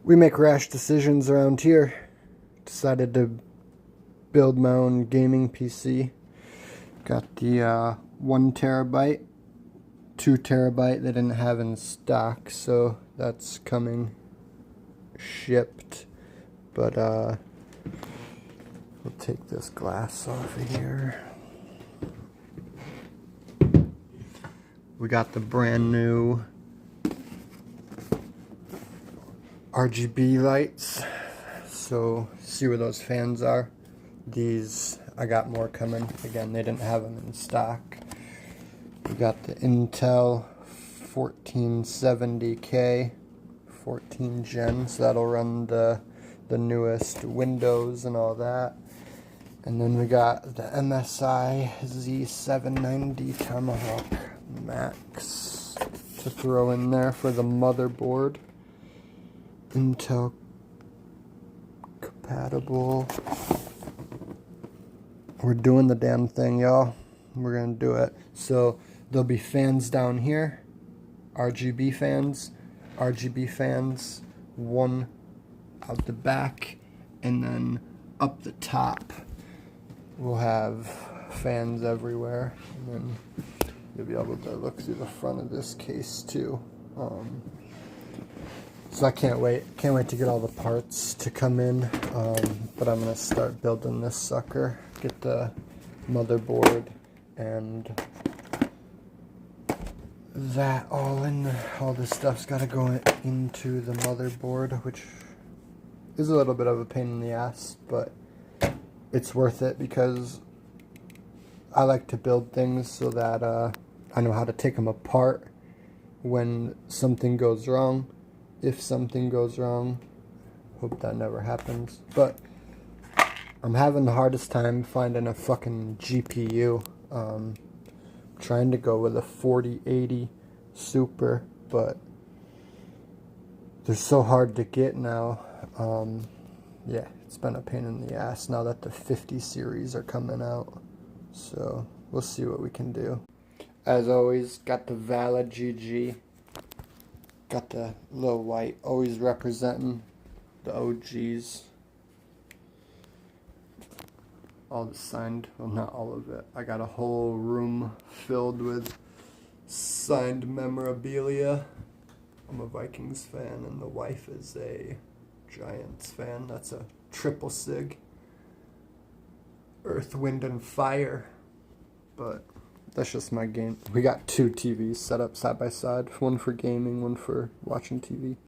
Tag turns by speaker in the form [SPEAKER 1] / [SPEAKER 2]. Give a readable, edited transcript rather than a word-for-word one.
[SPEAKER 1] We make rash decisions around here. Decided to build my own gaming PC. Got the 1 terabyte, 2 terabyte they didn't have in stock, so that's coming shipped. But we'll take this glass off of here. We got the brand new RGB lights, so see where those fans are. These, I got more coming. Again, they didn't have them in stock. We got the Intel 1470K 14 gen, so that'll run the newest Windows and all that. And then we got the MSI Z790 Tomahawk Max to throw in there for the motherboard. Intel compatible. We're doing the damn thing, y'all. We're gonna do it. So there'll be fans down here, RGB fans, one out the back, and then up the top we'll have fans everywhere, and then you'll be able to look through the front of this case too. So I can't wait to get all the parts to come in, but I'm gonna start building this sucker, get the motherboard and that all in there. All this stuff's gotta go into the motherboard, which is a little bit of a pain in the ass, but it's worth it because I like to build things so that I know how to take them apart when something goes wrong. If something goes wrong, hope that never happens. But I'm having the hardest time finding a fucking GPU. Trying to go with a 4080 Super, but they're so hard to get now. Yeah, it's been a pain in the ass now that the 50 series are coming out. So we'll see what we can do. As always, got the Valid GG. Got the little white, always representing the OGs. All the signed, well, not all of it. I got a whole room filled with signed memorabilia. I'm a Vikings fan, and the wife is a Giants fan. That's a triple sig. Earth, Wind, and Fire. But that's just my game. We got 2 TVs set up side by side. One for gaming, one for watching TV.